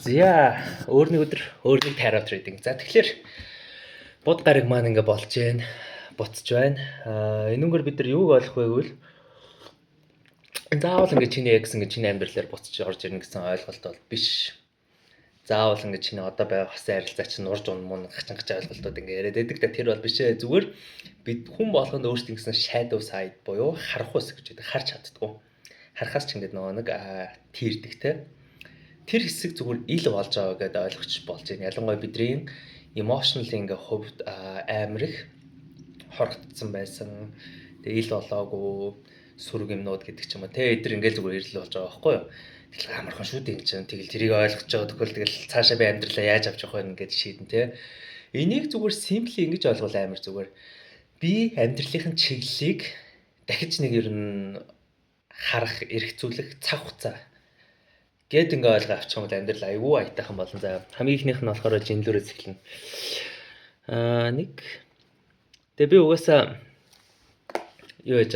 За өөр нэг өдөр өөр нэг тарав трейдинг. За тэгэхээр бод гараг маань ингээ болж байна. Буцаж байна. Энүүгээр бид нар юуг ойлгох вэ гэвэл заавал ингээ чиний X ингээ чиний амьдралаар буцаж орж ирнэ гэсэн ойлголт бол биш. Заавал ингээ чиний одоо байгаа хосын харилцаа чинь урж унмун гачангаж ойлголтууд ингээ яриад байдаг да тэр бол биш ээ. Зүгээр бид хүн болгонд өөрсдийн гэсэн shadow side буюу харах ус гэж байдаг. Харж чаддгүй. Харахаас ч ингээ нэг тийрдэг те. Тэр хэсэг зүгээр ил болж байгаа гэдээ ойлгоч болж байна. Ялангуяа бидний emotional ингээ хувьд амар их хорогдсон байсан. Тэгээ ил болоогүй сүрэг юмнууд гэдэг ч юм уу. Тэ эдгээр ингээл зүгээр ирэл болж байгаа байхгүй юу? Тэгэл амархан шүү дээ энэ чинь. Тэгэл тэрийг ойлгож байгаа тохиол тэгэл цаашаа би амьдралаа яаж авч явах вэ ингээд шийдэн тэ. Энийг зүгээр simply ингэж ойлгол амар зүгээр. Би амьдралын чиглэлийг дахиж нэг ер нь харах, эргцүүлэх цаг хугацаа гэд ингээ ойлгоо авчих юм бол амьдрал айгүй аятайхан болно. За хамгийн ихнийх нь болохоор жинлүүрээс эхэлнэ. Нэг тэгээ би угаасаа юу яж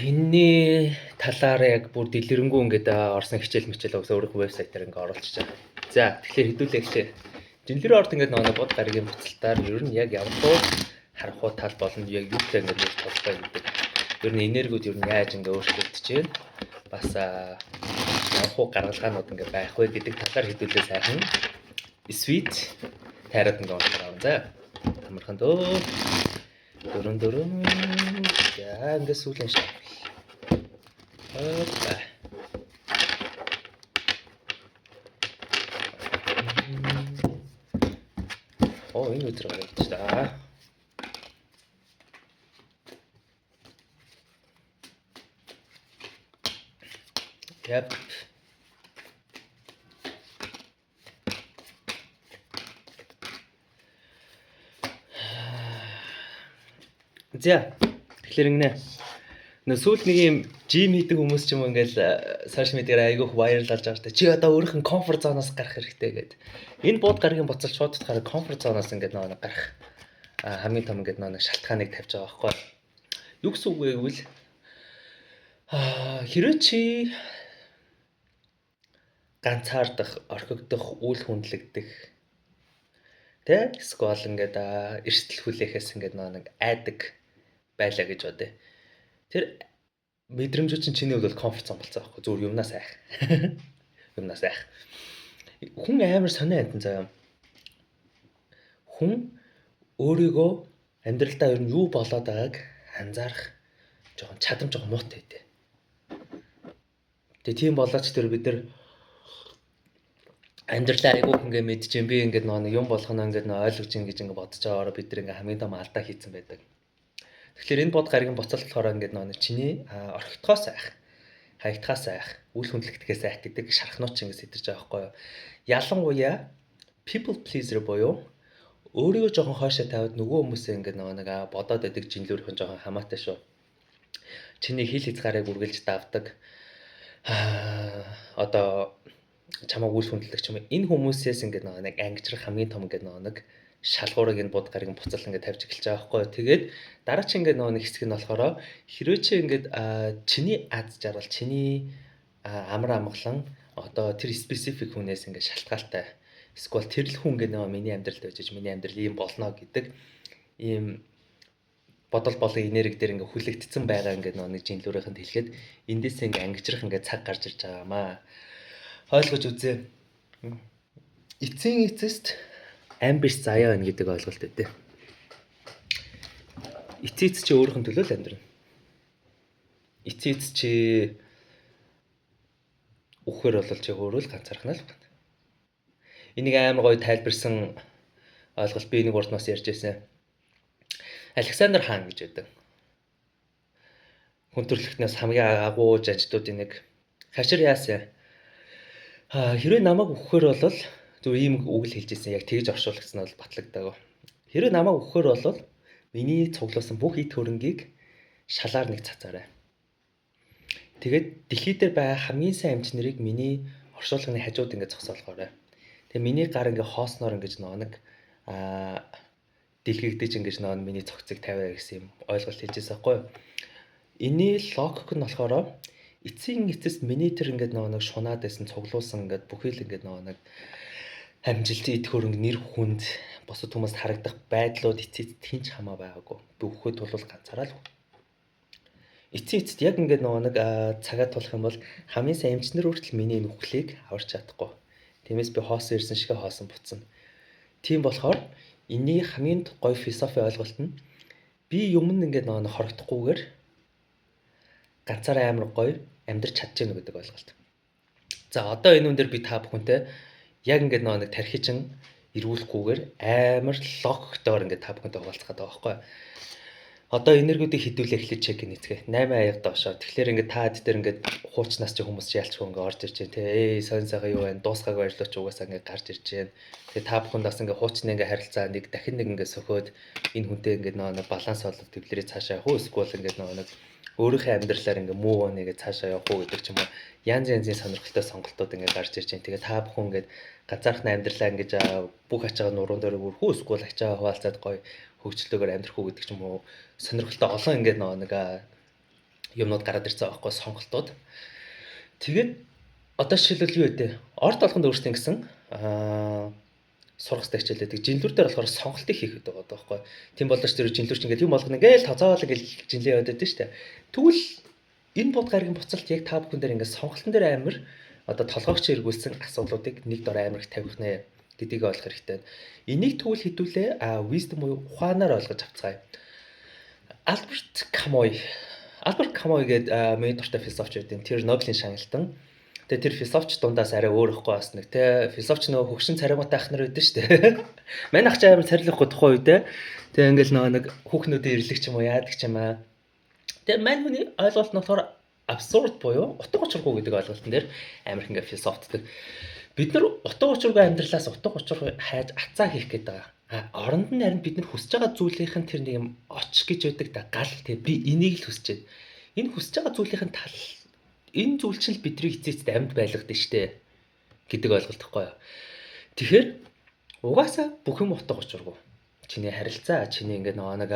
энэний талаар яг бүр дэлгэрэнгүй ингээд орсон хичээл мичээл угаасаа өөрийнхөө вебсайтаар ингээ оруулчихж байгаа. За тэгэхээр хэдүүлээ эхлэе. Жинлүүрийн орд ингээд нэг бод гарагийн буцалтаар ер нь яг ямар хөө харах уу тал болно яг юу гэх ингээд нэг толгой гэдэг. Ер нь энергиуд ер нь яаж ингээ өөрчлөгдөж байна. Бас явах гаргалгаанууд ингээ байх вэ гэдэг талаар хэдүүлээ сайхан sweet тайраад ингээ уншаад аваа. За амархан дөө дөрөн яа ингээ сүүлэн шаа. Энэ өдөр гарч та. Yep. За тэгэхээр ингэнэ. Сүүл нэг юм жим хийдэг хүмүүс ч юм ингээл сошиал медиаар айгүйх вайрал болж байгаа шүү дээ. Чи одоо өөрийнх нь комфорт зоноос гарах хэрэгтэй гэдэг. Энэ бод гарагийн буцалт шууд утгаараа комфорт зоноос ингээд нэг гарах хамгийн том ингээд нэг шалтгааныг тавьж байгаа байхгүй. Юу гэсэн үг вэ гэвэл хэрэв чи ганцаардах, орхигдох, үл хүндлэгдэх тэ сквал ингээд эрсдэл хүлээхээс ингээд нэг айдаг байлаа гэж бодъё. Тэр мэдрэмжүүд чинь чиний хувьд бол комфорт зон болцсон байхгүй зүгээр юмнаас айх. Юмнаас айх. Хүн амар сонио амтан заяа. Хүн өөрийгөө амьдралдаа ер нь юу болоод байгааг анзаарах жоохон чадамж жоохон муутай дээ. Тэгээ тийм болооч тэр бид нар амьдралаа айгүй ингээ мэдчихээн би ингээд нэг юм болгоно ингээд ойлгож ин гэж ингээ бодож байгаагаар бид нар ингээ хамгийн том алдаа хийцэн байдаг. Тэгэхээр энэ бод гарагийн буцалт болохоор ингээд нэг чиний орхитгоос айх, хаягдхаас айх, үл хүндлэгдэхээс айх гэдэг шархнууд ч ингээ сэтэрж байгаа байхгүй юу. Ялангуяа people pleaser буюу өөрийгөө жоохон хойшоо тавиад нөгөө хүмүүсээ ингээд нэг бодоод байдаг жинлүүрхэн жоохон хамаатай шүү. Чиний хил хязгаарыг үргэлж давдаг. Одоо чамаг үл хүндлэгч юм. Энэ хүмүүсээс ингээд нэг ангижрах хамгийн том ингээд нэг шалгуурыг энэ бод гарагийн буцал ингээд тавьж эхэлж байгаа байхгүй юу. Тэгээд дараач ингээд нэг хэсэг нь болохоор хэрвээ чи ингээд чиний аз жаргал, чиний амар амгалан одоо тэр специфик хүнээс ингээд шалтгаалтай. Эсвэл тэр л хүн ингээд миний амьдралд байж миний амьдрал ийм болно гэдэг ийм бодол болон энерги дээр ингээд хүлэгдсэн байгаа ингээд нэг жинлүүрийнхэнд хэлэхэд эндээс ингээд ангижрах ингээд цаг гарч ирж байгаамаа. Ойлгож үзье. Эцсийн эцэст амбиш заяа байна гэдэг ойлголт өгдөө. Эцсийн эцэст чи өөрийнхөө төлөө л амьдрна. Эцсийн эцэст чи үхээр болол чи өөрөө л ганцаархнаа л байна. Энийг амар гоё тайлбарсан ойлголт би нэг урднаас ярьж байсан. Александр хаан гэж байдаг. Хүн төрөлхтнээс хамгийн агуу жанчдуудын нэг хашир яасан. Хэрвээ намайг өгөхээр бол зүгээр ийм үг л хэлж ирсэн. Яг тэгж оршуулгдсан бол батлагдаагүй. Хэрвээ намайг өгөхээр бол миний цуглуулсан бүх эд хөрөнгийг шалаар нэг цацаарай. Тэгээд дэлхий дээр байгаа хамгийн сайн эмч нарыг миний оршуулгын хажууд ингээд зогсоолгоорой. Тэгээ миний гар ингээд хоосноор ингээд нэг дэлгэгдэж ингэж миний цогцыг тавиа гэсэн юм ойлголт хэлжсэн байхгүй юу? Эний логик нь болохоор эцсийн эцэст миний тэр ингээд нэг шунаад байсан цуглуулсан ингээд бүхий л ингээд нэг амжилтын эд хөрөнгө нэр хүнд бусад хүмүүст харагдах байдлууд эцэст хинч хамаа байгаагүй. Бүххэд бол ганцаараа л. Эцсийн эцэст яг ингээд нэг цагаа тулах юм бол хамгийн сайн эмчнэр хүртэл миний нүхлийг аварч чадахгүй. Тиймээс би хоосон ирсэн шиг хоосон буцна. Тийм болохоор энэний хамгийн гоё философи ойлголт нь би юмд ингээд нэг хорогдохгүйгээр ганцаараа амар гоё амьдрч чадж гэнэ гэдэг ойлголт. За одоо энэ үн дээр би та бүхэнтэй яг ингээд нэг тархичин эргүүлэхгүйгээр амар логикоор ингээд та бүхэнтэй хуваалцах гэдэг байгаа байхгүй. Одоо энергиудыг хідүүлээ эхлэж чек нэцгээ 8 аяг доошоо. Тэгэхээр ингээд та хэд дээр ингээд хуучнаас ч хүмүүс ялчгүй ингээд орж ирж байна те. Сонь сайхан юу байна? Дуусгаагүй ажлууч угаасаа ингээд гарч ирж байна. Тэгээ та бүхэнд бас ингээд хуучны ингээд харилцаа нэг дахин нэг ингээд сөхөөд энэ хүнтэй ингээд нэг баланс олох төвлөрөө цаашаа явах уу? Эсвэл ингээд нэг өөрийнхөө амьдралаар ингээд муу нэгээ цаашаа явах уу гэдэг ч юм уу. Янз янзын сонирхолтой сонголтууд ингээд гарч ирж байна. Тэгээ та бүхэн ингээд ганцаархнаа амьдралаа ингээд бүх ачаа нуруунд дээр өрөх үү? Эсвэл ачаа хуваалцаад гоё хөгжлөөгөр амьдрах уу гэдэг ч юм уу. Сонирхолтой олон ингээд нэг юмнууд гараад ирсэн байхгүй сонголтууд. Тэгээд одоо жишээлбэл юу вэ? Орд олгонд өөрсдөө гэсэн сурах хэрэгтэй хичээлээд жинлүр дээр болохоор сонголтыг хийх гэдэг байгаа байхгүй. Тийм болооч тэр жинлүрч ингээд юм болгоно ингээл тоцоол ингээл жинлээ яваад байдаг шүү дээ. Тэгвэл энэ бод гарагийн буцалт яг та бүхэн дээр ингээд сонголтын дээр амар одоо толгойч эргүүлсэн асуудлуудыг нэг дор амар их тавих нэ гэдгийг ойлгох хэрэгтэй. Энийг тэгвэл хэдүүлээ wisdom буюу ухаанаар ойлгож авцгаая. Альберт Камой гэдэг миний дуртай философч байдаг. Тэр Нобелийн шагналтан. Тэгээ тэр философч дундаас арай өөр ихгүй бас нэг те философч нөгөө хөгшин царимгатай ах нар байдаг шүү дээ. Манай ах ч амар царилахгүй тухайн үед тэгээ ингээл нөгөө нэг хүүхнүүдийн ирлэг ч юм уу яадаг ч юм аа. Тэгээ мань хүний ойлголт нь болохоор абсурд буюу утга учиргүй гэдэг ойлголтын дээр амар их ингээ философтдаг. Бид нар утга учиргүй амьдралаас утга учиргүй хайж ацаа хийх гэдэг байгаа. Оронд нь харин бид нар хүсэж байгаа зүйлийнх нь тэр нэг юм оч гэж байдаг да гал тий би энийг л хүсэж байна. Энэ хүсэж байгаа зүйлийнх нь тал энэ зүйл чинь л бидний эцээцд амьд байлгадаг штэ гэдэг ойлголт гэхгүй юу. Тэгэхээр угаасаа бүх юм утга учиргүй. Чиний харилцаа, чиний ингээ нэг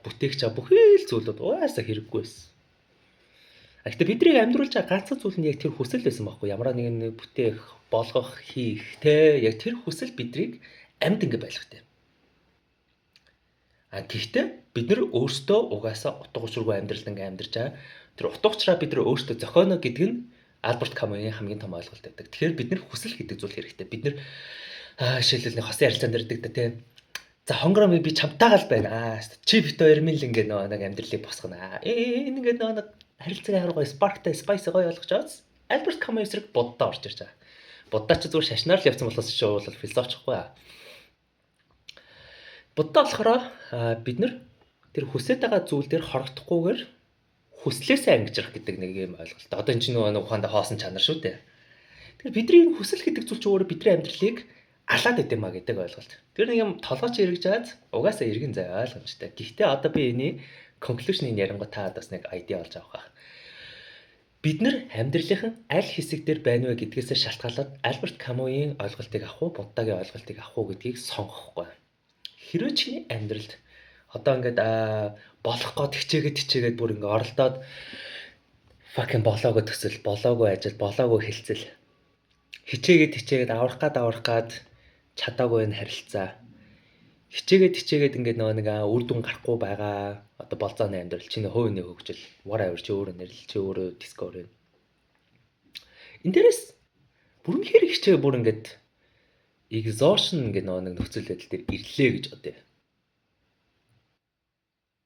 бүтээгч бүхий л зүйлүүд угаасаа хэрэггүй байсан. Гэхдээ бидний амьдруулж байгаа ганцхан зүйл нь яг тэр хүсэл байсан байхгүй ямар нэгэн бүтээх, болгох, хийх те яг тэр хүсэл бидрийг амьд ингээ байлгатай. Гэхдээ бид нар өөрсдөө угаасаа утга учиргүй амьдралд ингээ амьдарч байгаа. Тэр утга учраа бид нар өөрсдөө зохионо гэдэг нь Альберт Камугийн хамгийн том ойлголт байдаг. Тэгэхээр бид нар хүсэл гэдэг зүйл хэрэгтэй. Бид нар жишээлбэл нэг хосын харилцаанд ирдэг да тийм. За хонгороо би чамтайгаа л байна. Чи бит хоёр минь л ингээ нэг амьдралыг босгоно. Энэ ингээ нэг харилцааг амар гоё sparkтай spice гоё болгож аваад Альберт Каму эсрэг буддаа орж ирж байгаа. Буддаа ч зүгээр шашнаар л явсан болохоос ч бол философчгүй. Буддаа болохоор бид нар тэр хүсэж байгаа зүйл дээр хорогдохгүйгээр хүслээсээ ангижрах гэдэг нэг юм ойлголт. Одоо энэ чинь нөгөө ухаандаа хоосон чанар шүү дээ. Тэгэхээр бидний хүсэл гэдэг зүйл чинь өөрөө бидний амьдралыг алаад идэм маа гэдэг ойлголт. Тэр нэг юм толгойч эргэж аваад угаасаа эргэн зай ойлгомжтой. Гэхдээ одоо би энийг conclusion-ийн ярингоо таад бас нэг idea олж авах байх. Бид нар амьдралынхан аль хэсэг дээр байна вэ гэдгээс шалтгаалаад Альберт Камугийн ойлголтыг авах уу, Буддагийн ойлголтыг авах уу гэдгийг сонгохгүй. Хэрвээ чиний амьдралд одоо ингээд болох гот хичээгээд бүр ингээд оролдоод fucking болоогоо төсөл, болоогүй ажил, болоогүй хэлцэл. Хичээгээд аврах гад чадаагүй энэ харилцаа. Хичээгээд ингээд нэг үр дүн гарахгүй байгаа. Одоо болцооны амьдрал чиний хувийн нэг хөгжил, whatever чи өөрөө нэрлэл, чи өөрөө discover. Энд дээрээс бүрэн хэрэг хичээ бүр ингээд exhaustion гэдэг нэг нөхцөл байдал дээр ирлээ гэж бодъё.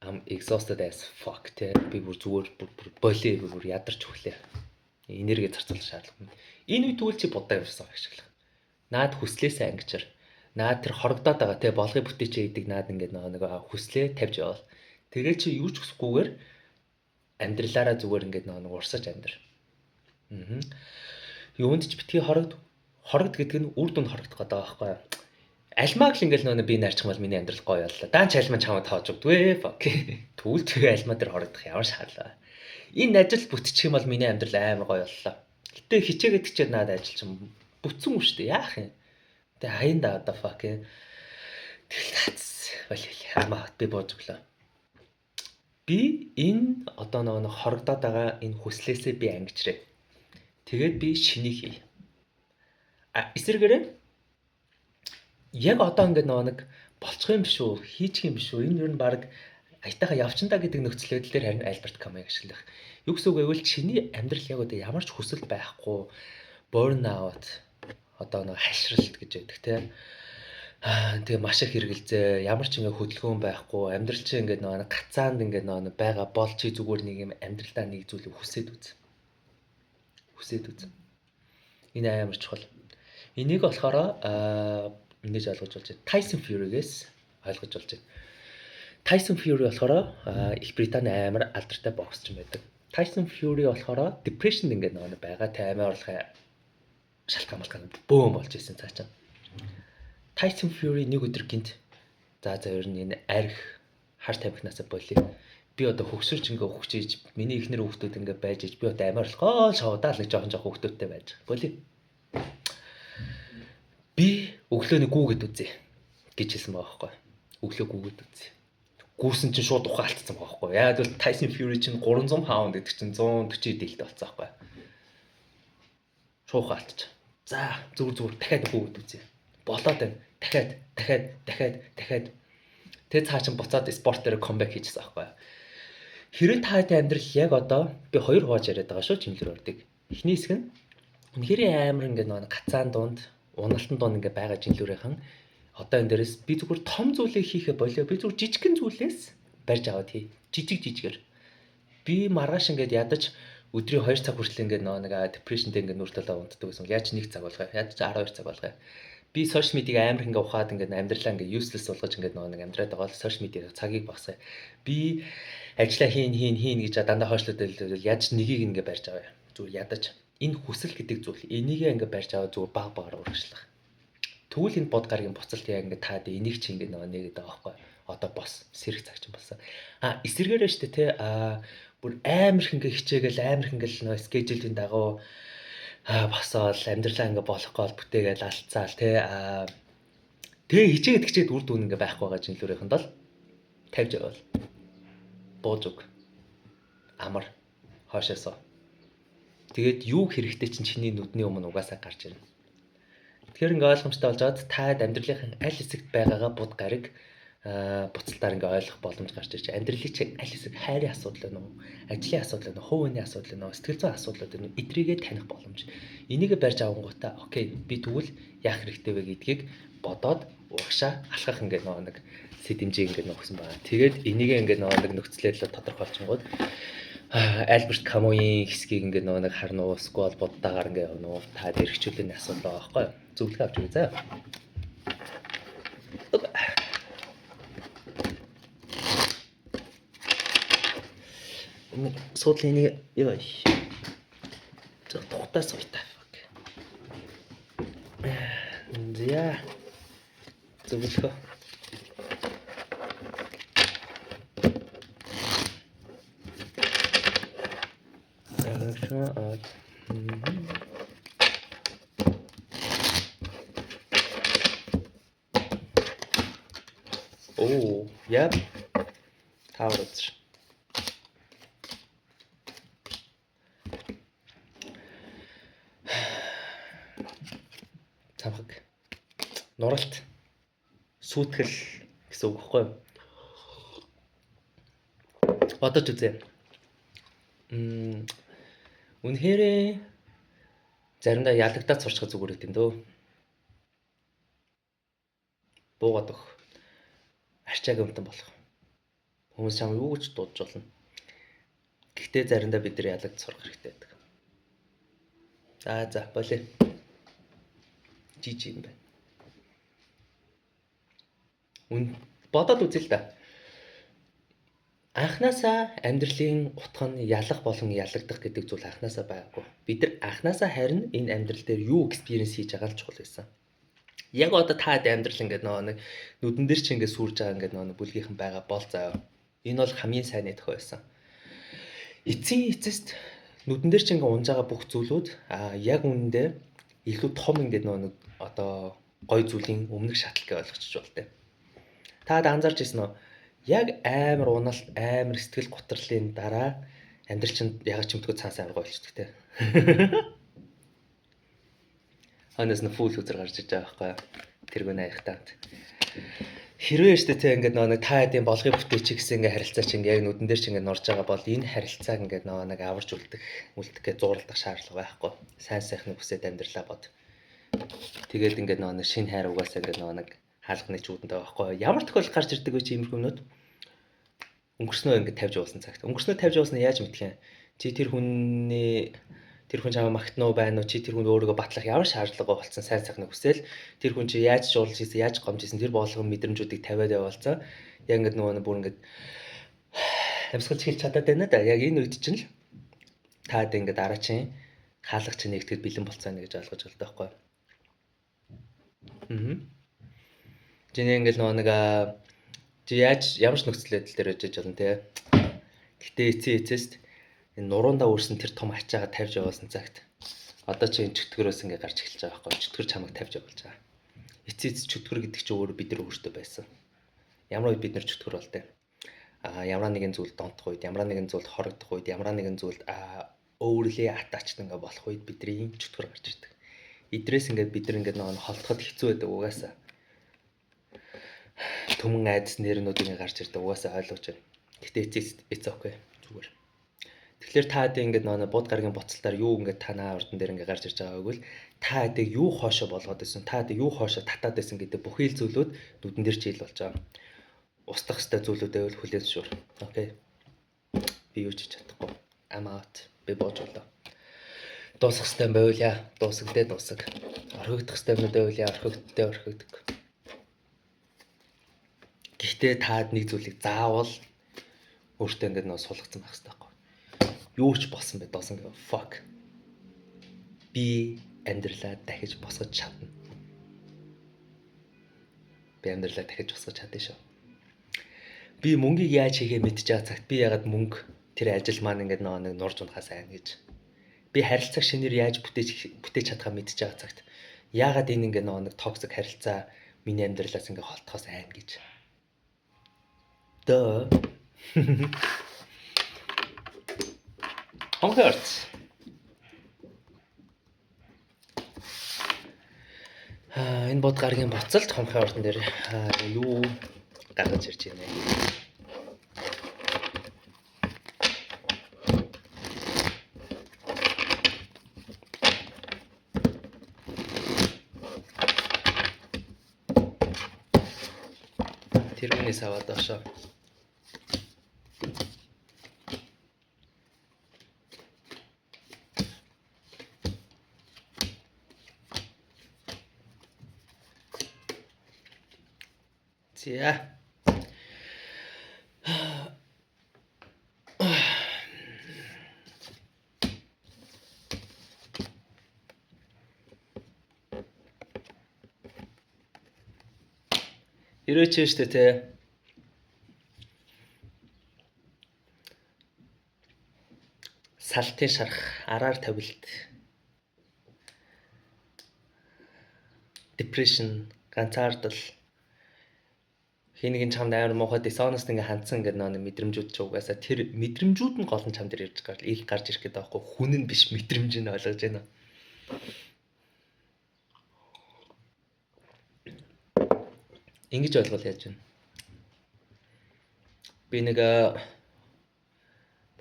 I'm exhausted as fuck те би бүр зүгээр болий бүр ядарч өглөө. Энерги зарцуулах шаардлага. Энэ үед тэгвэл чи будаа явсан ашиглах. Наад хүслээсээ ангичаар. Наад тэр хорогдоод байгаа те болгыг бүтээчээ идэг наад ингээд нэг хүслээ тавьж явал. Тэгээ чи юу ч хүсэхгүйгээр амьдралаараа зүгээр ингээд нэг урсаж амьдр. Юунд ч битгий хорогд гэдэг нь үр дүнд хорогдох гэдэг байгаа байхгүй юу? Альмаг л ингээл нөө би найрчих бол миний амьдрал гоё боллоо. Даан ч альмаа чамд тоож өгдвэ. Тэгвэл тэгээ альмаа дээр хорогдох ямар шаардлага. Энэ ажил бүтчих юм бол миний амьдрал амар гоё боллоо. Гэтэ хичээгээд наад ажил чинь бүтсэн үү штэ яах юм. Тэгээ хаян да одоо fuck. Тэгэл тац болил. Амаа би бууж өглөө. би энэ одоо нэг хорогдоод байгаа энэ хүслээсээ би ангижрээ. Тэгээд би шинийг хий. Эсвэргээрээ яг одоо ингээд нэг болчих юм биш үү, хийчих юм биш үү? Энэ юу н баг аятайха явчандаа гэдэг нөхцөл байдал дээр харин Альберт Камыг ашиглах. Юу гэсэн үг гэвэл чиний амьдрал яг одоо ямар ч хүсэл байхгүй, burnout одоо нэг хашралт гэж байдаг тийм. Тэгээ маш их хэрэгэлзээ, ямар ч ингээ хөдөлгөөн байхгүй, амьдрал чинь ингээ нэг гацаанд ингээ нэг байгаа бол чи зүгээр нэг юм амьдралдаа нэг зүйлийг хүсээд үз. Энэ амар чухал. Энийг болохоор ингэж ойлгож болж байна. Tyson Fury-гээс ойлгож болж байна. Tyson Fury болохоор Их Британи амар алдартай боксч юм байдаг. Tyson Fury болохоор depression ингээд нэг байгаа таймаа орлохын шалтгаан бөөм болж исэн цаашаа. Tyson Fury нэг өдөр гинт за ер нь энэ арх хар тамхинасаа болий. Би одоо хөгсөрч ингээ хөгчиж миний ихнэр хүүхдүүд ингээ байж иж би одоо амар болохоо шавдаа л жоохон хүүхдүүдтэй байж болий. Би өглөөний гүүгээд үзье гэж хэлсэн байгаа байхгүй. Өглөө гүүгээд үзье. Гүүсэн чинь шууд ухаалтсан байгаа байхгүй. Яг л Tyson Fury чинь 300 паунд гэдэг чинь 140 дээлтэй болсон байхгүй. Шууд ухаалтч. За зүгээр дахиад гүүгээд үзье. Болоод байна. Дахиад. Тэгээ цаа чин буцаад спорт дээр комбек хийчихсэн байхгүй. Хэрэг таатай амьдрал яг одоо би 2 хувааж яриад байгаа шүү чимлэр ордыг. Эхний хэсэг нь үнэхээр амар ингээ нэг гацаан дунд уналтан донд ингээ байгаа жинлүүрийнхэн одоо энэ дээрээс би зүгээр том зүйлийг хийхэ болоо би зүгээр жижигхэн зүйлээс барьж аваад хий. Жижигээр. Би маргааш ингээд ядаж өдрийн 2 цаг хүртэл ингээд нэг депрешнтэй ингээд нүр талаа унтдаг гэсэн. Яаж 1 цаг болгоо? Яаж 12 цаг болгоо? Би сошиал медиаг амар ингээ ухаад ингээд амьдралаа ингээ useless болгож ингээд нэг амьдраад байгаа л сошиал медиа цагийг багсаа. Би ажиллаа хийн гэж дандаа хойшлоод байлбал яаж нэгийг ингээ барьж аваа. Зүгээр ядаж энэ хүсэл гэдэг зүйл энийгээ ингээ барьж аваа зүгээр багаар урагшлах. Тэгвэл энэ бодгаргийн буцалт яг ингээ таад энийг чи ингээ нэгэд байгаа байхгүй. Одоо бос сэрэг цагч болсон. Эсэргээрээ штэ те бүр амар их ингээ хичээгээл амар их ингээл нөө скежулийн дагуу босоод амьдралаа ингээ болох гол бүтээгээл алцаал те тэгээ хичээд үр дүн ингээ байхгүй байгаа жинлүүрийнхэнд бол тавьж явал бууж өг амар хоошоосоо тэгээд юу хэрэгтэй чинь чиний нүдний өмнө угаасаа гарч ирнэ. Тэгэхээр ингээ ойлгомжтой болж байгаад таад амьдралын аль хэсэгт байгаагаа буд гариг буцалтаар ингээ ойлгох боломж гарч ирж байна. Амьдралын чи аль хэсэг хайрын асуудал байна уу? Ажлын асуудал байна уу? Хувь хүний асуудал байна уу? Сэтгэл зүйн асуудал байна уу? Эдрийгээ таних боломж. Энийг барьж авангуудаа окей би тэгвэл яах хэрэгтэй вэ гэдгийг бодоод урагшаа алхах ингээ нэг сэдэмжээ ингээ нөгсөн байна. Тэгээд энийг ингээ нэг нөхцөлөдлөд тодорхойлчингууд Альберт Камугийн хэсгийг ингээ нэг харна уу? Сквал буддаагаар ингээ явна уу? Та дэрхчүүлэн асуудал байгаа байхгүй юу? Зөвлөгөө авч үзье. Суудлын ёо. За тухтаа сууйтаа. За. Зөвлөгөө. Оо, яа. Тавраач. Цамхаг. Нуралт. Сүйтгэл гэсэн үг байхгүй юу? Бодож үзье. Үнэхээр заримдаа ялагдаад сурчхад зүгээр гэдэг юм дөө. Буугаад өг. Арчааг өмтөн болох. Хүмүүс чам юу гэж дуудаж болно. Гэхдээ заримдаа бид нар ялагдаж сурах хэрэгтэй байдаг. За болио. Жижиг юм байна. Бодоод үзье л да. Анхнаасаа амьдралын утга нь ялах болон ялагдах гэдэг зүйл анхнаасаа байгаагүй. Бид нар анхнаасаа харин энэ амьдрал дээр юу экспириенс хийж байгаа л чухал байсан. Яг одоо таад амьдрал ингээд нэг нүдэн дээр чи ингээд сүрж байгаа ингээд нэг бүлгийнхэн байгаа бол заяа. Энэ бол хамгийн сайн мэдэх байсан. Эцсийн эцэст нүдэн дээр чи ингээд унж байгаа бүх зүйлүүд яг үнэндээ илүү том ингээд нэг одоо гой зүйлийн өмнөх шатлалыг ойлгочих болтой. Таад анзаарч ирсэн үү? Яг амар уналт, амар сэтгэл готрлын дараа амьдрал чинь яг чимтгүү цаанаас амар гоё болчихдог те. Ханаас нь фул үзэр гарч иж байгаа байхгүй юу? Тэргүүн аяхтаа. Хэрвээ штэ те ингээд нэг та хэдийн болгын бүтээч гэсэн ингээд харилцаа чинь яг нүдэн дээр чинь ингээд норж байгаа бол энэ харилцааг ингээд нэг аварж үлдэх гэж зууралдах шаардлага байхгүй. Сайн сайхны хүсээд амьдралаа бод. Тэгээд ингээд нэг шинэ хайр угаасаа ингээд нэг хаалганы чүүдэнтэй байхгүй. Ямар тохиолдол гарч ирдэг вэ чи иймэрхүү юмнууд? Өнгөрснөө ингээд тавьж явуулсан цагт. Өнгөрснөө тавьж явуулснаа яаж мэдэх юм? Чи тэр хүн чамаа магтнуу байна уу? Чи тэр хүнд өөрийгөө батлах ямар шаардлага болсон сайн сайхны хүсэл тэр хүн чи яаж жуулж хийсэн, яаж гомжсэн тэр болгон мэдрэмжүүдийг тавиад явуулсан. Яг ингээд нөгөө бүр ингээд амьсгалж хэлж чадаад байна да. Яг энэ үед чинь л таад ингээд дараа чинь хаалга чинь нэгтгэд бэлэн болцоо нэ гэж ойлгож байна таахгүй. Жиний ингээд нөгөө чи яаж ямар ч нөхцөл байдал дээр байж болно те. Гэтэ эцээст энэ нуруундаа үрсэн тэр том ачаагаа тавьж явуулсан цагт одоо чи энэ чөтгөрөөс ингээд гарч эхэлж байгаа байхгүй. Чөтгөр чамайг тавьж явуулж байгаа. Эцээц чөтгөр гэдэг чинь өөрөө бид нар өөртөө байсан. Ямар үед бид нар чөтгөр болтой. Ямар нэгэн зүйлд донтох үед, ямар нэгэн зүйлд хорогдох үед, ямар нэгэн зүйлд overly attached ингээ болох үед бидний чөтгөр гарч ирдэг. Идрээс ингээд бид нар ингээд нэг холдоход хэцүү байдаг угаасаа. Түмэн айдас нэрнүүд ингээ гарч ирдэг угаасаа ойлгож байна. Гэтэ it's okay зүгээр. Тэгэхээр та хэдийн ингээд нэг бод гарагийн буцалтаар юу ингээд танаа ордон дээр ингээд гарч ирж байгааг бол та хэдийг юу хоошо болгоод байсан, та хэдийг юу хоошо татаад байсан гэдэг бүхий л зүйлүүд нүдэн дээр чийл болж байгаа. Устдах хэвээр зүйлүүдээ бол хүлээн зөвшөөр. Окей. Би юу ч хийж чадахгүй. I'm out. Би бооч болоо. Дуусах хэвээр байвал дуусагдээ дуусаг. Орхигдох хэвээр байвал орхигддог. Гэхдээ та нэг зүйлийг заавал өөртөө ингээд нөө сулгацсан байх хэрэгтэй байхгүй. Юу ч болсон бай доосон гээ. Fuck. Би амьдралаа дахиж босгож чадна. Би амьдралаа дахиж босгож чадна шүү. Би мөнгийг яаж хийхээ мэдчихэж байгаа цагт би ягаад мөнгө тэр ажил маань ингээд нэг нурж унахаас айн гэж. Би харилцааг шинээр яаж бүтээж чадхаа мэдчихэж байгаа цагт ягаад энэ ингээд нэг токсик харилцаа миний амьдралаас ингээд холтохоос айн гэж. Дөө. Хонхорт. Энэ бод гарагийн буцалт хонхын ордон дээр юу гаргаж ирж байна вэ? Тэргүүнээс аваад доошоо. За. Ирээч штэ те. Салтын шарах, араар тавилт. Depression, ганцаардал. Хинэгэн чамд амар муухай dishonest ингээ хандсан гэдэг нэг мэдрэмжүүд ч угаасаа тэр мэдрэмжүүд нь гол нь чам дээр ирж гарч ирэх гэдэг байхгүй хүн нь биш мэдрэмж нь ойлгож байна. Ингэж ойлгол яаж байна. Би нэг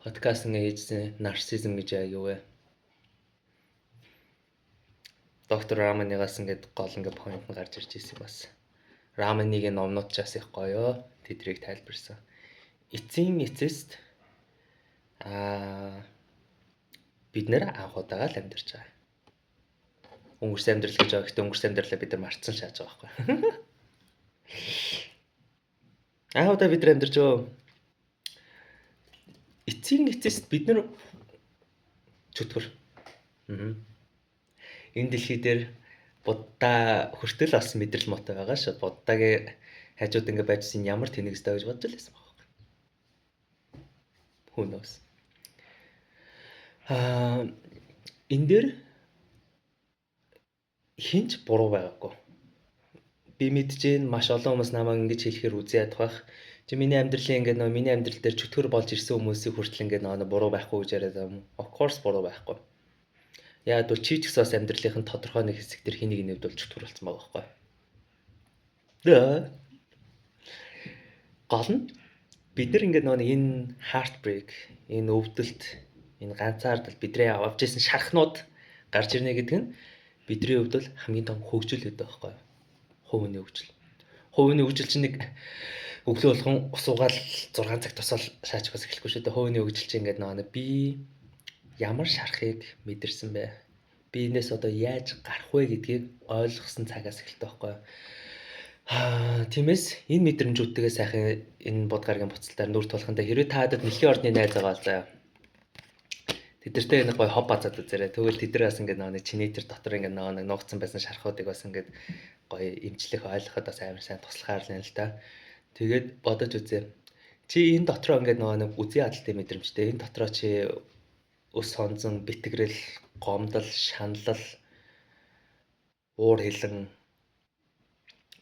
подкаст ингээ хийжсэн нарцизм гэж юу вэ? Доктор Раманигаас ингээд гол ингээ point нь гарч ирж ирсэн бас. Раманигийн номнуудчаас их гоё тэдрийг тайлбарсан. Эцсийн эцэст бид нэр анхудаага л амьдарч байгаа. Өнгөрсөн амьдрал гэж байгаа. Гэхдээ өнгөрсөн амьдралаа бид нар мартсан шааж байгаа байхгүй. Анхудаа бид нар амьдарч байгаа. Эцсийн эцэст бид нар чөтгөр. Энэ дэлхий дээр Будда хүртэл бас мэдрэл мотой байгаа шүү. Буддагийн хажууд ингээ байжсэн ямар тэнэгстэй гэж бодож лээсэн байхгүй. Who knows. Энэ дээр хинч буруу байгаагүй. Би мэдж гэн маш олон хүмүүс намайг ингэж хэлэхээр үзээд байх. Чи миний амьдралын ингээд нөө миний амьдрал дээр чөтгөр болж ирсэн хүмүүсийг хүртэл ингээд нөө буруу байхгүй гэж яриад байгаа юм. Of course буруу байхгүй. Яагаад бол чи ч гэсэн бас амьдралын тодорхой нэг хэсэг төр хэнийг нэвд бол чөтгөр болсон байгаа байхгүй. Гол нь бид нар ингээд нөө энэ heartbreak, энэ өвдөлт, энэ ганцаардал бидний авч ирсэн шархнууд гарч ирнэ гэдэг нь бидний хувьд бол хамгийн том хөгжил гэдэг байхгүй. Хувийн хөгжил. Хувийн хөгжил чинь нэг өглөө болгон усуугаал 6 цаг тусаал шаач бас эхлэхгүй шүү дээ. Хувийн хөгжил чинь ингээд нөө би ямар шарахыг мэдэрсэн бэ? Би энэс одоо яаж гарах вэ гэдгийг ойлгосон цагаас эхэлдэг байхгүй. Тиймээс энэ мэдрэмжүүдтэйгээ сайхан энэ бодгаргийн буцалтаар нүр тулахында хэрвээ та надад дэлхийн орны найз байгаа бол заяа. Тэдэртэй нэг гоё хоб базаад үзээрэй. Тэгвэл тэд нар бас ингээд нэг чиний тэр дотор ингээд нэг нуугдсан байсан шархуудыг бас ингээд гоё эмчлэх ойлгоход бас амар сайн туслахаар л юм л та. Тэгээд бодож үзье. Чи энэ дотроо ингээд нэг үзий хадалтай мэдрэмжтэй. Энэ дотроо чи ус сонзон, битгэрэл, гомдол, шаналл, уур хилэн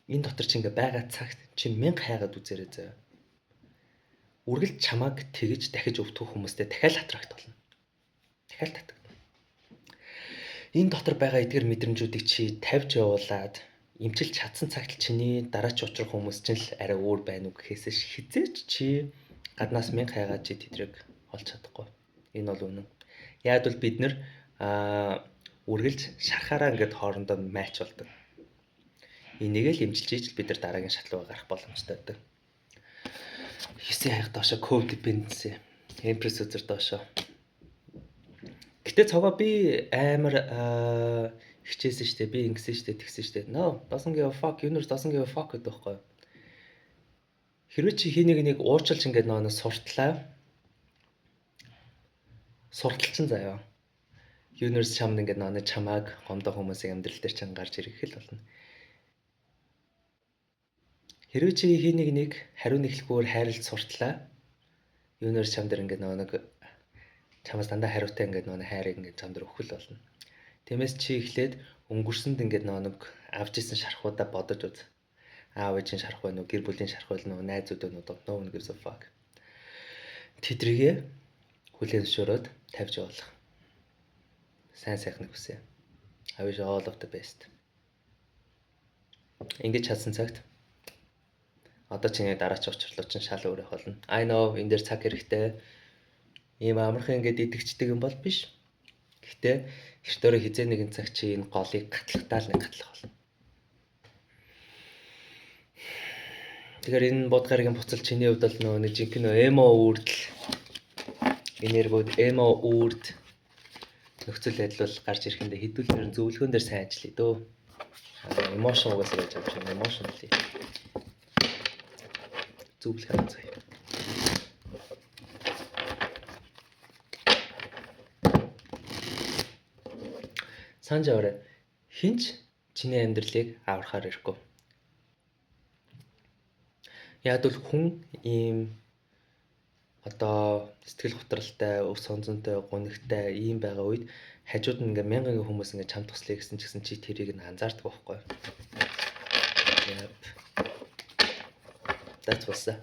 энэ дотор чи ингээд байгаа цагт чи 1000 хайгаад үзээрэй заяа. Үргэлж чамааг тэгж дахиж өвтгөх хүмүүстэй дахиад атракт болно. Дахиад татдаг. Энэ дотор байгаа эдгээр мэдрэмжүүдийг чи тавьж явуулаад эмчилж чадсан цагт чиний дараач учрах хүмүүс чинь л арай өөр байна уу гэхээс хизээч чи гаднаас 1000 хайгаад чи тэдрэг олж чадахгүй. Энэ бол үнэн. Яг бол бид нэр үргэлж шархаараа ингээд хоорондоо матч болдог. Энийг л эмчилж ийж бид нар дараагийн шатлууга гарах боломжтой байдаг. 9 хайх доошо codependency, empress үзэр доошо. Гэтэ цогоо би амар хичээсэн штэ, би ингэсэн штэ, тэгсэн штэ. No, doesn't give a fuck, universe doesn't give a fuck гэдэг байхгүй. Хэрвээ чи хэнийг уучлж ингээд нөө суртлаа. Сурталчин заяа. Universe чамд ингээд нөө чамааг гомдох хүмүүсийн амьдрал дээр чанга гарч ирэх л болно. Хэрвээ чи хэнийг хариу нэхлэхгүйгээр хайрлж суртлаа. Universe чам дээр ингээд нэг чамаас дандаа хариутай ингээд хайрыг ингээд чам дээр өгөх л болно. Тиймээс чи эхлээд өнгөрсөнд ингээд нэг авч исэн шархуудаа бодож үз. Аав ээжийн шарх байна уу, гэр бүлийн шарх байна уу, найзууд байна уу, no one gives a fuck. Тэдрийгээ хүлээн зөвшөөрөөд тавьж явуулах. Сайн сайхныг хүсье. I wish all of the best. Ингэж чадсан цагт одоо чиний дараач учрлууд чинь шал өөрөх болно. I know энэ дээр цаг хэрэгтэй. Ийм амархан ингээд идэгчдэг юм бол биш. Гэхдээ эртөөрөө хизээ нэгэн цаг чи энэ голыг гатлахтаа л нэг гатлах болно. Тэгэхээр энэ бодгаргийн буцал чиний хувьд бол нэг жинхэнэ эмо үрдэл энергод эмо үрд нөхцөл байдал бол гарч ирэхэндээ хэдүүлбэр зөвлөгөөн дээр сайн ажиллая дөө. Emotion угаасаа гэж авч юм emotionally. Зөвлөх хандзай. Санаж аваарай. Хинч чиний амьдралыг аврахаар ирэхгүй. Яг бол хүн ийм одоо сэтгэл готролтой, өв сонзонтой, гунигтай ийм байгаа үед хажууд нь ингээ мянган хүмүүс ингээ чам туслая гэсэн ч гэсэн чи тэрийг нь анзаардаг байхгүй. Yep. That's what's up.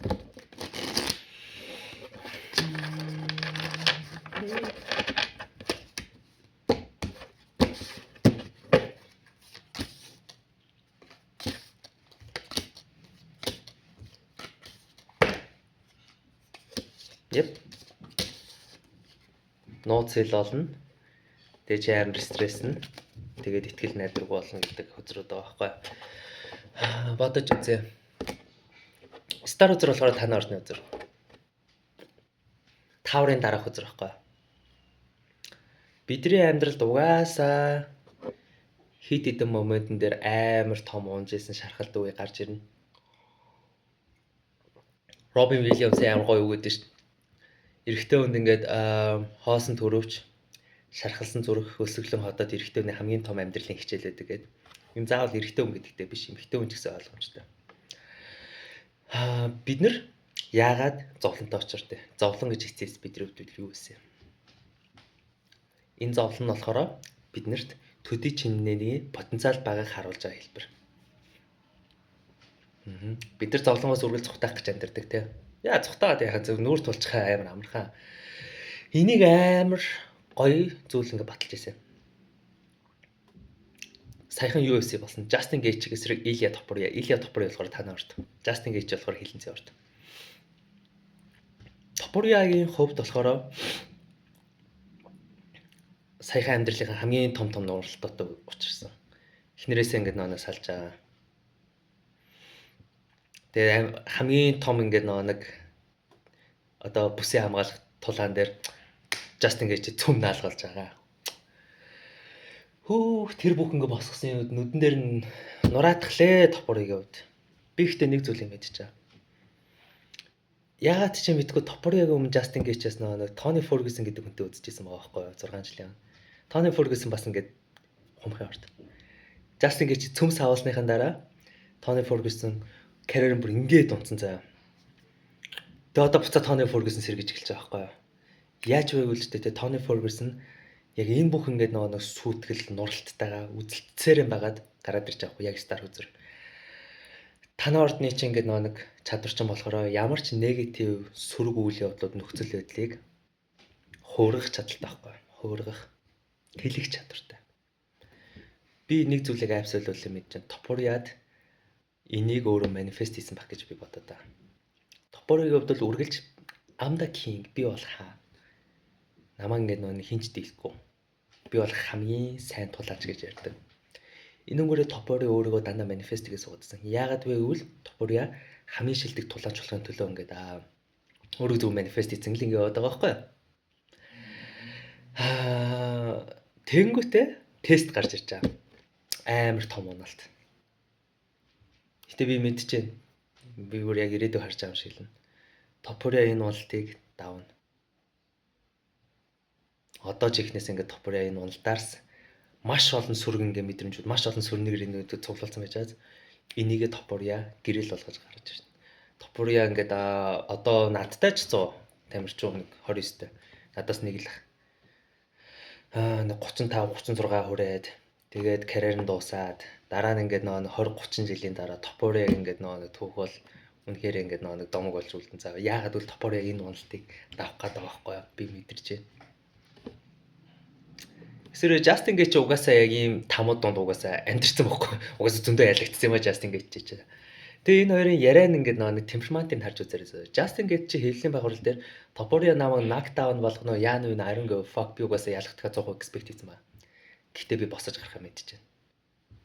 Yep. Нууц хэл олно. Тэгээ чи амар стресснэ. Тэгээд ихтгэл найдваргүй болно гэдэг хөзрүүд байгаа байхгүй. Бодож үзье. Стар үзэр болохоор таны орны үзэр. Таврын дараах үзэр байхгүй. Бидний амьдралд угаасаа хит хитэн моментэн дээр амар том унжсэн шархалт үе гарч ирнэ. Робин Вильямс амар гоё үг гэдэг шүү дээ. Эрэгтэй хүнд ингээд хоосон төрөвч шархалсан зүрх өсөглөн хотод эрэгтэй хүний хамгийн том амьдралын хичээл байдаг гэдэг. Юм заавал эрэгтэй хүн гэдэгтэй биш, эмэгтэй хүн ч гэсэн ойлгомжтой. Бид нар яагаад зовлонтой очиртэй? Зовлон гэж хэлсэн бидний хувьд юу вэ? Энэ зовлон нь болохоор биднэрт төдий чинээний потенциал байгааг харуулж байгаа хэлбэр. Бид нар зовлонгоос үргэлж цухтаах гэж амьдэрдэг те. Яа цухтаад яхаа зөв нүүр тулчих амар амархан. Энийг амар гоё зүйл ингээ баталж ирсэн. Саяхан UFC болсон. Justin Gaethje эсрэг Ilya Topuria болохоор танаа орд. Justin Gaethje болохоор хилэнцээ орд. Topuriaгийн хувьд болохоор саяхан амьдралынхаа хамгийн том нууралттай учирсан. Эхнэрээсээ ингээд нөөс салж байгаа. Тэгээ хамгийн том ингээд нэг одоо бүсээ хамгаалах тулаан дээр Justin Gaethje цөм наалгалж байгаа. Тэр бүх ингээ босгосон нүдэн дээр нь нураатглээ Topuriaгийн хувьд. Би ихтэй нэг зүйл юм мэдчихэе. Яагаад ч юм мэдгүй Topuriaгийн өмнө Justin Gaethje-с нэг Tony Ferguson гэдэг хүнтэй үзчихсэн байгаа байхгүй юу 6 жилийн. Tony Ferguson бас ингээд хумхын орд. Justin Gaethje цөмс авалсныхан дараа Tony Ferguson карьер бүр ингээд унтсан заяа. Тэгээ одоо буцаа Tony Ferguson сэргийж эхэлж байгаа байхгүй юу. Яаж вэ гэлжтэй Tony Ferguson яг энэ бүх ингээд нэг сүйтгэл нуралттайгаа үзэлцээрэн байгаад гараад ирж байгаа хгүй яг стар үзэр. Танаа ордны чинь ингээд нэг чадварчин болохоор ямар ч негатив сөрөг үйл явдлууд нөхцөл байдлыг хуургах чадaltaй байхгүй. Хуургах хэлэх чадвартай. Би нэг зүйлийг абсолютли мэдэж байна. Topuriad энийг өөрөө манифест хийсэн баг гэж би бодоод байгаа. Topuriaгийн хувьд бол үргэлж I'm the king би бол хаа. Намаа ингээд нэг хинч дийлэхгүй. Би бол хамгийн сайн тулаач гэж ярьдаг. Энэ өнгөрөө Topuria өөрийгөө дандаа манифест хийгээ суудсан. Яагаад вэ гэвэл Topuria хамгийн шилдэг тулаач болохын төлөө ингээд өөрийгөө зөв манифест хийсэн л ингээд яваад байгаа байхгүй юу? Тэнгүүтээ тест гарч ирж байгаа. Амар том унаалт. Гэтэ би мэдчихээн. Би бүр яг ирээдүйг харж байгаа юм шиг л. Topuria энэ уналтыг давна. Одоо ч ихнээс ингээд Topuria энэ уналтаарс маш олон сүргэн ингээ мэдрэмжүүд, маш олон сүрнийг ирээдүйд цуглуулсан байж байгаа. Энийгээ Topuria гэрэл болгож гаргаж ирсэн. Topuria ингээд одоо надтай ч 100 тамирчин 29-тэй. Надаас нэг л 35 36 хүрээд тэгээд карьер нь дуусаад дараа нь ингээд нэг 20 30 жилийн дараа Topuria ингээд нэг түүх бол үнэхээр ингээд нэг домог болж үлдэн цаа. Яагаад гэвэл Topuria энэ уналтыг давах гэдэг байхгүй юу? Би мэдэрч байна. Эсвэл Justin Gaethje угаасаа яг ийм тамууд донд угаасаа амьдэрсэн байхгүй. Угаасаа зөндөө ялагдсан юм а Justin Gaethje ч. Тэгээ энэ хоёрын яриа нь ингээд нэг темпераментыг харж үзээрэй. Justin Gaethje хэллийн байгуурал дээр Topuria намайг knockdown болгоно яа нүн I don't give a fuck би угаасаа ялагдахаа 100% expect хийсэн ба. Гэхдээ би босож гарахаа мэдчихэв.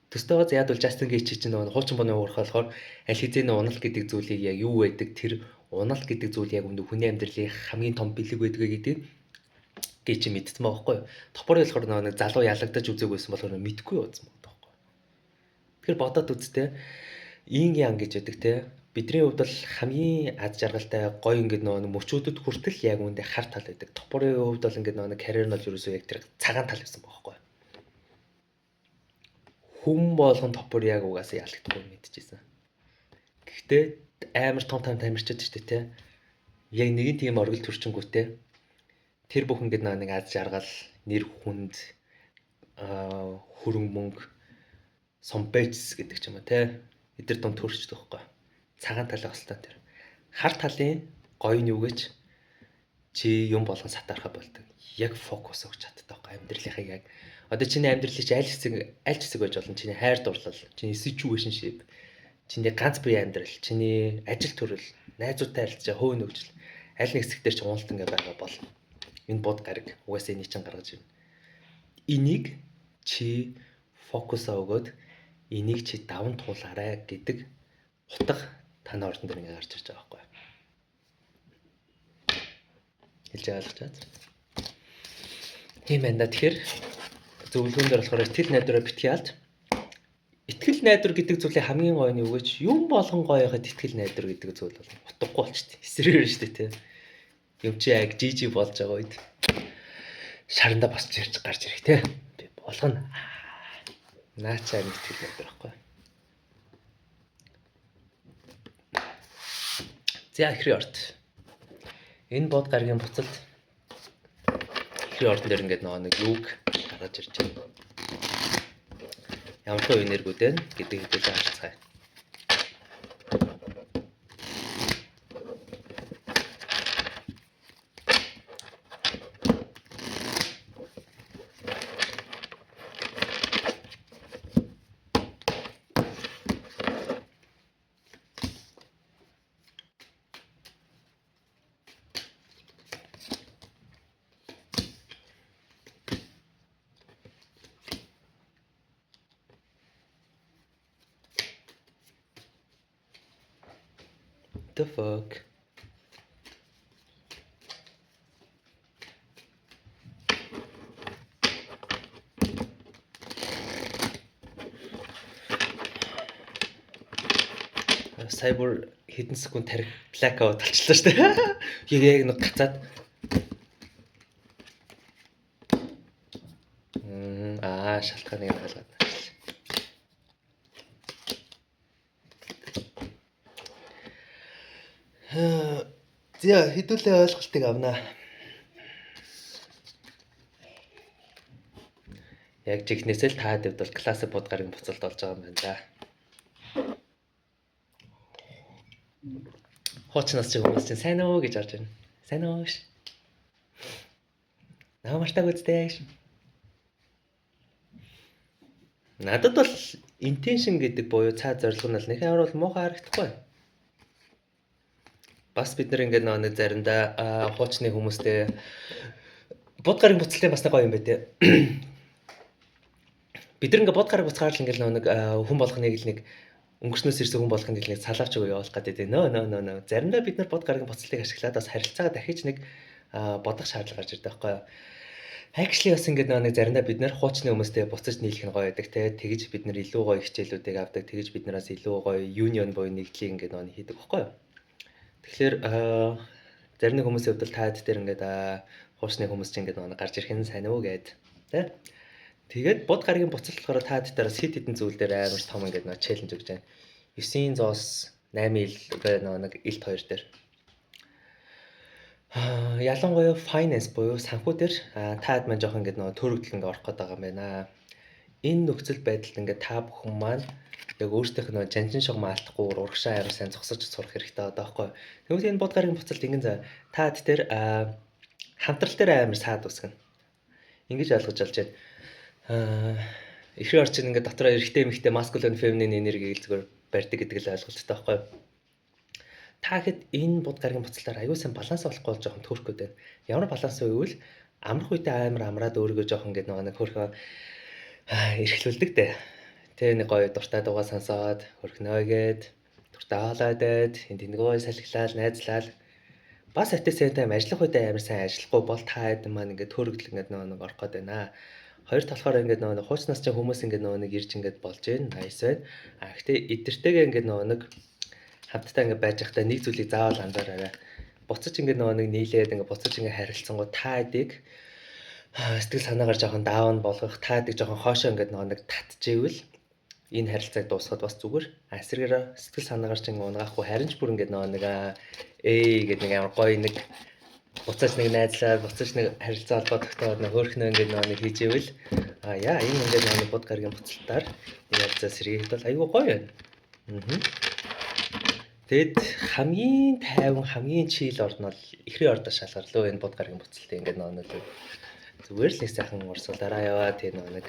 Төстөөс яад бол Justin Gaethje чинь нэг хуучин боны уурах болохоор аль хэзээ унал гэдэг зүйлийг яг юу байдаг тэр унал гэдэг зүйл яг өмнө хүний амьдралын хамгийн том бэлэг байдаг гэдэг Gaethje мэдсэн байгаа байхгүй юу. Topuria болохоор нэг залуу ялагдаж үзег байсан болохоор мэдгүй явсан байгаа байхгүй. Тэгэхээр бодоод үзтээ ин ян гэж яддаг те. Бидний хувьд бол хамгийн аз жаргалтай гоё ингээд нэг мөчүүдэд хүртэл яг үүндээ хар тал байдаг. Topuria-гийн хувьд бол ингээд нэг карьер нь бол ерөөсөө яг тэр цагаан тал байсан байгаа байхгүй. Хүн болгон Topuria-г угаасаа ялагдахгүй мэдчихсэн. Гэхдээ амар том тамирчид ч те. Яг нэгэн тийм оргил төрчөнгүүтэй тэр бүх ингээд нэг аз жаргал, нэр хүнд, хөрөнгө мөнгө, сомбэцс гэдэг ч юм уу те. Эдгээр дом төрчдөг байхгүй. Цагаан талын ослоо тэр. Хар талын гоё нь юу гэж чи юм болгон сатаархаа болдог. Яг фокус өгч чаддаг байхгүй. Амьдралынхаа яг одоо чиний амьдралын чи аль хэсэг байж болно. Чиний хайр дурлал, чиний situationship, чиний ганц бие амьдрал, чиний ажил төрөл, найзуудтай харилцаа, хөө нөхцөл аль нэг хэсэг дээр чи уналт ингээ байгаа бол энэ бод гараг угаасаа энийг чинь гаргаж ирнэ. Энийг чи фокусаа өгөөд энийг чи даван туулаарай гэдэг утга танай ордон дээр ингээ гарч ирж байгаа байхгүй. Хэлж ойлгож байна. Тийм байна да. Тэгэхээр зөвлөгөөн дээр болохоор итгэл найдвараа битгий алд. Итгэл найдвар гэдэг зүйлийн хамгийн гоё нь юу гэж юм болгон гоё яхад итгэл найдвар гэдэг зүйл бол утгагүй болчихдээ. Эсрэг шүү дээ те. Юм чи яг жижиг болж байгаа үед шаранда босч ирж гарч ирэх те. Би болгоно. Наачаа итгэл найдвар байхгүй. За ихрийн орд. Энэ бод гарагийн буцалд ихрийн ордон дээр ингээд нэг юуг гаргаж ирж байна. Ямар хөө энергиуд вэ гэдэг хэдүүлээ харцгаая. the fuck? Сая бүр хэдэн секунд тарих blackout болчихлоо шүү дээ. Яг нэг гацаад. Шалтгааныг ойлгоод. За хэдүүлээ ойлголтыг авнаа. Яг жигнэсэл таад дэвд бол классик бодгарыг буцалт болж байгаа юм байна да. Хоочноос чи хүмүүс чинь сайн уу гэж орж байна. Сайн уу ш. Намартаг үзтэй ш. Надад бол intention гэдэг буюу цаа зорилго нь л нэхээ орол муухай харагдахгүй. Бас бид нар ингээд нэг заримдаа хуучны хүмүүстэй бодгарыг буцалтын бас нэг гоё юм байна те. Бид нар ингээд бодгарыг буцахаар л ингээд нэг хүн болгоныг л нэг өнгөрснөөс ирсэн хүн болгоныг л нэг салаач өгөө явуулах гэдэг нөө. Заримдаа бид нар бодгарыг буцалтыг ашиглаад бас харилцаагаа дахиж нэг бодох шаардлага гарч ирдэг байхгүй юу? Actually бас ингээд нэг заримдаа бид нар хуучны хүмүүстэй буцаж нийлэх нь гоё байдаг те. Тэгэж бид нар илүү гоё хичээлүүдийг авдаг. Тэгэж бид нараас илүү гоё union буюу нэгдлийг ингээд нэг хийдэг байхгүй юу? Тэгэхээр зарим нэг хүмүүсийн хувьд таад дээр ингээд хуучны хүмүүс чинь ингээд нэг гарч ирэх нь сайн уу гэд тэ. Тэгээд бодгарыг буцалт болохоор таад дээрээс хит хитэн зүйл дээр амар том ингээд нэг челленж өгч байна. 9-100-8 ил нэг илт 2 дээр. Ялангуяа finance буюу санхүү дээр таад маань жоох ингээд нэг төрөгдөл ингээд орох гээд байгаа юм байна. Энэ нөхцөл байдалд ингээд та бүхэн маань яг өөртөөх нь жанжин шугам алдахгүй урагшаа аяар сайн зогсож сурах хэрэгтэй одоо байхгүй. Тэгвэл энэ бодгарыг буцалт ингэн за таад дээр хамтрал дээр амар саад үсгэн. Ингэж ойлгож олж байна. Ихрийн орчин ингээд дотроо эрэгтэй эмэгтэй masculine feminine энергийг зүгээр барьдаг гэдэг л ойлголттой байхгүй. Та хэд энэ бодгарыг буцалтаар аюул сан баланс олохгүй бол жоохон төөрхөд байна. Ямар баланс вэ гэвэл амрах үедээ амар амраад өөрийгөө жоохон ингээд нэг хөрхөө эрхлүүлдэг дээ. Тэ нэг гоё дуртай дуугаа сонсоод хөрхнөө гээд дуртай хаалаад байд энд тэнгөө салхилаад найзлаад бас атесэн тайм ажиллах үедээ амар сайн ажиллахгүй бол та хэд маань ингээд төөрөгдөл ингээд нэг орох гээд байна. Хоёр талахаар ингээд нэг хуучнаас ч хүмүүс ингээд нэг ирж ингээд болж байна. Nice байна. Гэхдээ эдэртэйгээ ингээд нэг хамтдаа ингээд байж байхдаа нэг зүйлийг заавал анзаараарай. Буцаж ингээд нэг нийлээд ингээд буцаж ингээд харилцсангууд та хэдийг сэтгэл санаагаар жоохон даун болгох, та хэдийг жоохон хоошоо ингээд нэг татчихвэл энэ харилцааг дуусгаад бас зүгээр. Эсрэгээр сэтгэл санаагаар чинь унгаахгүй харин ч бүр ингээд нэг гэдэг нэг амар гоё нэг буцаж нэг найзлаад буцаж нэг харилцаа холбоо тогтоод нэг хөөрхнөө ингээд нэг хийж ивэл энэ ингээд нэг бодгаргийн буцалтаар харилцаа сэргийгд бол айгүй гоё байна. Тэгэд хамгийн тайван хамгийн чийл орно бол ихрийн ордоо шалгарлуу энэ бодгаргийн буцалтыг ингээд нэг зүгээр л нэг сайхан урсгалаараа яваа тийм нэг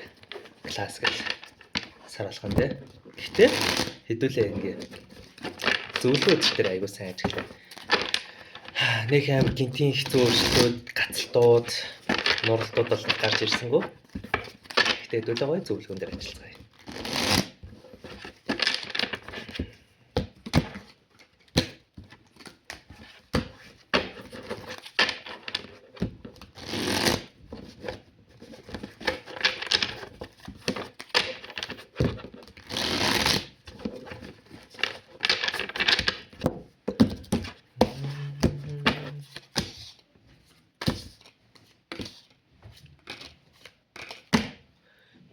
классик сар алхан дээ. Гэхдээ хэдүүлээ ингээд зөвлөгөө дээр айгүй сайн ажиллаа. Нэг амар гинтийн хэцүү өөрчлөлтүүд, гацалтууд, нуралтууд бол гарч ирсэнгүү. Гэхдээ хэдүүлээ гоё зөвлөгөөн дээр ажиллацгаая.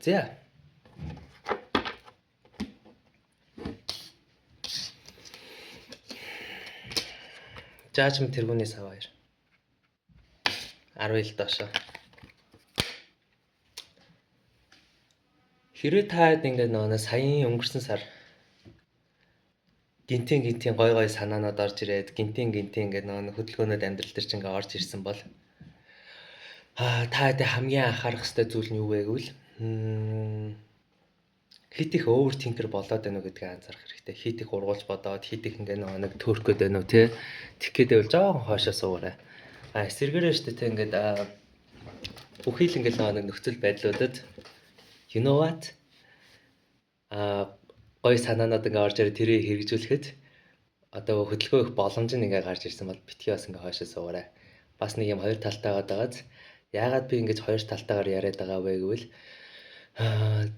За. Жаажм тэргүүний сав 2. 10 ил доошо. Хэрвээ та ингээд саяын өнгөрсөн сар гинтийн гой санаанууд орж ирээд гинтийн ингээд хөдөлгөөнөд амьдрал дээр чинь ингээд орж ирсэн бол та хамгийн анхаарах ёстой зүйл нь юу вэ гэвэл хит их overthinker болоод байна уу гэдгийг анзаарах хэрэгтэй. Хит их ургуулж бодоод хит их ингээд нэг төөрөх гээд байна уу те. Тэгэх гээд байвал жоохон хоошоо суугаарай. Эсэргээрээ штэ те ингээд бүхий л ингээд нэг нөхцөл байдлуудад you know what гоё санаанууд ингээд орж ирээд тэрийг хэрэгжүүлэхэд одоо хөдөлгөөн их боломж нь ингээ гарч ирсэн бол битгий бас ингээ хойшоо суугаарай. Бас нэг юм хоёр талтай байгааз яагаад би ингэж хоёр талтайгаар яриад байгаа вэ гэвэл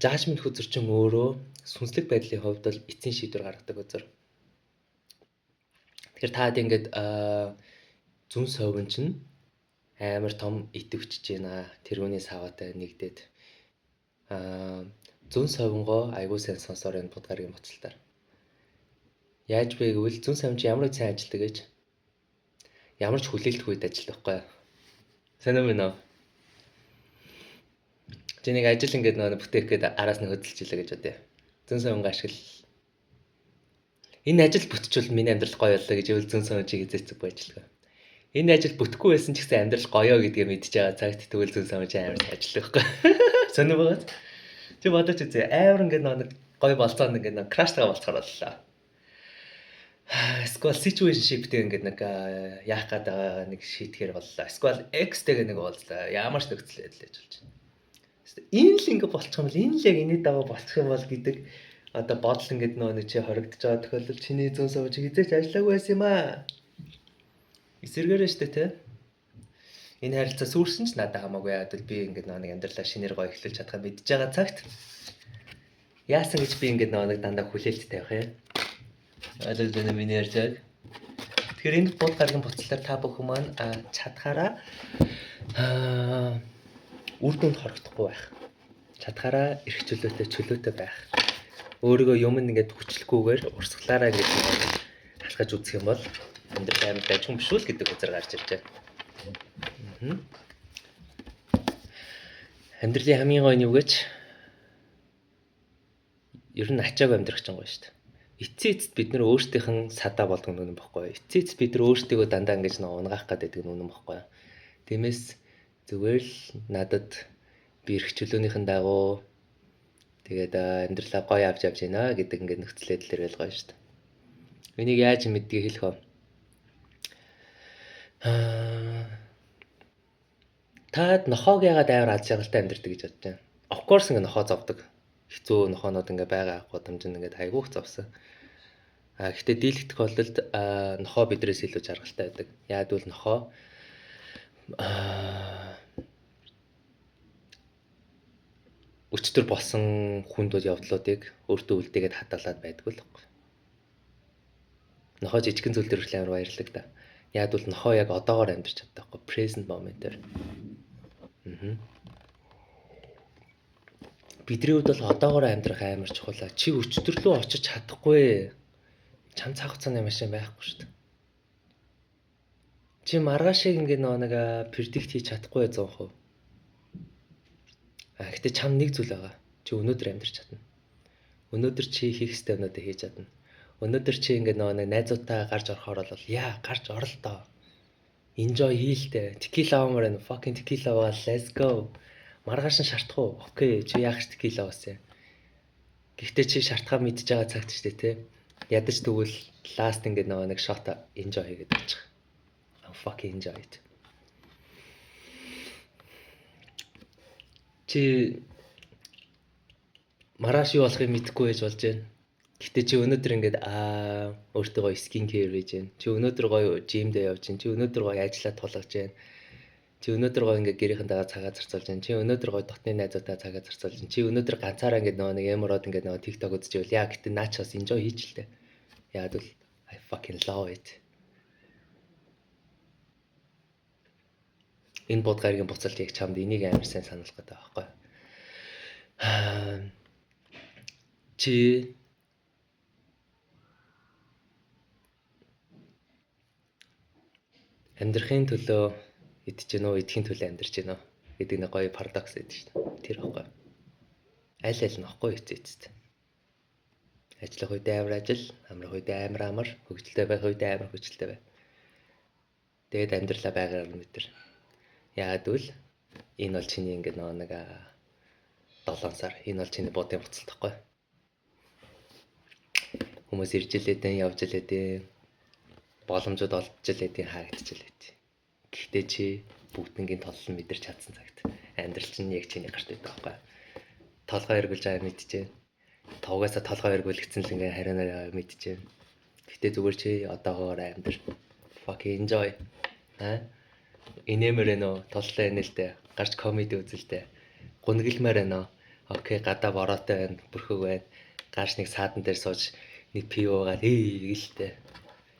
жажмент хүзэрчин өөрөө сүнслэг байдлын хувьд бол эцсийн шийдвэр гаргадаг үзэр. Тэгэхээр таад ингээд зүн совин чинь амар том идэвчж байна. Тэрүүний саваатай нэгдээд зүн совингоо айгуу сайн сонсоор энэ подкастын боцолтоор. Яаж вэ гэвэл зүн совин чинь ямар сайн ажилладаг гэж ямар ч хүлээлтгүй үед ажилладаг байхгүй юу? Санаа минь аа. Чи нэг ажил ингээд нөгөө бүтээх гээд араас нь хөдөлж илээ гэж бодъё. Зүн совинг ашигла. Энэ ажил бүтчихвэл миний амьдрал гоё боллоо гэж өвл зүн совин чиг эзэцэг ажиллагаа. Энэ ажил бүтэхгүй байсан ч гэсэн амьдрал гоё гэдгээ мэдчихэж байгаа цагт тэгвэл зүн совин чинь амар ажиллах байхгүй. Сонир байгаад. Чи бодож үзье. Амар ингээд нэг гоё болцоонд ингээд нэг краштайгаа болцохоор боллоо. Эсвэл situationshipтэй ингээд нэг яах гэдэг нэг шийтгэхэр боллоо. Эсвэл X-тэйг нэг боллоо. Ямар ч нөхцөл байдал байж болж байна. Энэ л ингээд болчих юм бол энэ л яг энэний дагуу болчих юм бол гэдэг одоо бодол ингээд нэг чи хоригдож байгаа тохиолдолд чиний зүн совин чи хизээч ажиллаагүй байсан юм аа. Эсэргээрээ штэ те. Энэ харилцаа сүрсэн ч надад хамаагүй яа гэвэл би ингээд нэг амьдралаа шинээр гоё эхлүүлж чадхаа мэдж байгаа цагт яасан гэж би ингээд нэг дандаа хүлээлттэй байх юм. Аль зөв миний ярьж байгаа. Тэгэхээр энэ подкастын буцалтаар та бүхэн маань чадхаараа үр дүнд хорогдохгүй байх. Чадхаараа эрх чөлөөтэй байх. Өөрийгөө юм ингээд хүчлэхгүйгээр урсгалаараа гэж халахж үзэх юм бол амьдрал амар дайчгүй биш үү гэдэг үзэр гарч ирж байна. Амьдралын хамгийн гоё нь юу гэж? Ер нь ачааг амьдрах ч юм гоё шүү дээ. Эцээцэд бид нөр өөрсдийнх нь садаа болдог нүн бохгүй. Эцээцэд бид нөр өөрсдийгөө дандаа ингэж унгаах гэдэг нүн бохгүй. Тиймээс зүгээр л надад би эрх чөлөөнийхэн дагуу тэгээд амьдралаа гоё авч явж байна гэдэг ингээд нөхцөл байдал ирэл гоё шүү дээ. Энийг яаж мэддгийг хэлэх вэ? Таад нохоог яагаад амар аз жаргалтай амьдэрдэг гэж бодож байна. Of course ингээ нохоо зовдөг. Хэцүү нохоонууд ингээ байгаа гудамжинд ингээ хайгуух зовсон. Гэхдээ дийлэх тохиолдолд нохоо бидрээс илүү жаргалтай байдаг. Яагад бол нохоо өчтөр болсон хүндүүд явдлуудыг өөртөө үлдээгээд хадгалаад байдгүй л байхгүй. Нохоо жижигэн зүйл дээр амар баярлаг да. Яагад бол нохоо яг одоогоор амьдарч чаддаг байхгүй. Present moment-ээр. Бидний хувьд бол одоогоор амьдрах амар чухал. Чи өчтөрлөө очиж чадахгүй. Чам цаг хугацааны машин байхгүй шүү дээ. Чи маргаашийг ингээ нэг predict хийж чадахгүй 100%. Гэхдээ чам нэг зүйл байгаа. Чи өнөөдөр амьдрч чадна. Өнөөдөр чи хийх ёстой юмнуудыг хийж чадна. Өнөөдөр чи ингээ нэг найзуудтай гарч орохоор бол гарч ор л доо. Enjoy хийлтэй. Tequila амаар энэ fucking tequila бол let's go. Маргааш нь шартах уу? Окей, чи яах ч tequila уусан. Гэхдээ чи шартахаа мэдж байгаа цагт ч тий. Ядаж тэгвэл last ингээ нэг shot enjoy хийгээд очих. I'm fucking enjoy it. Чи маргааш юу болохыг мэдэхгүй байж болж байна. Гэтэ чи өнөөдөр ингээд өөртөө гоё skin care хийж байна. Чи өнөөдөр гоё gym дээр явж байна. Чи өнөөдөр гоё ажиллаа тулгаж байна. Чи өнөөдөр гоё ингээд гэрийнхэн дагаа цагаа зарцуулж байна. Чи өнөөдөр гоё дотны найзуудаа цагаа зарцуулж байна. Чи өнөөдөр ганцаараа ингээд нэг эмороод ингээд TikTok үзчихвэл яа гэтэ наач бас enjoy хийж л дээ. Яагад бол I fucking love it. Энэ подкастын буцалт яг чамд энийг амар сайн сануулах гэдэг байхгүй. Чи амьдрахын төлөө идэж гэнэ үү, идэхин төлөө амьдрч гэнэ үү гэдэг нэг гоё парадокс байдаг шүү дээ. Тэр байхгүй. Аль аль нөхгүй эцэцтэй. Ажиллах үед амар ажил, амрах үед амар, хөвгөлтэй байх үед амар хөвгөлтэй бай. Тэгээд амьдралаа байгаар нь мэдэр. Яагад үл энэ бол чиний ингээд нэг 7 сар энэ бол чиний бодын буцалт тахгүй. Хүмүүс ирж илээдэн явж илээдэн боломжууд олж илээдэн харагдаж илээдэн. Гэхдээ чи бүгднгийн толлон мэдэрч чадсан цагт амьдрал чинь яг чиний гарт байдаг байхгүй. Толгой эргүүлж байгаа мэдчихээн. Тавгаасаа толгой эргүүлэгдсэн л ингээд харинаа мэдчихээн. Гэтэ зүгээр чи одоогоор амьдар. Fucking enjoy. Инээмэр нөө толлоо энэ л дээ. Гарч комеди үзэлтэй. Гунаглмаар байна. Окей, гадаа бороотой байна, бүрхэг байна. Гарч нэг саадан дээр сууж нэг пив уугаад гэлтэй.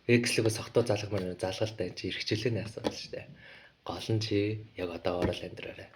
Экслэгөө согтоо залгамаар залгалтай чи эрхчлээ нэ асуудал шүү дээ. Гол нь чи яг одоогоор л амьдраарай.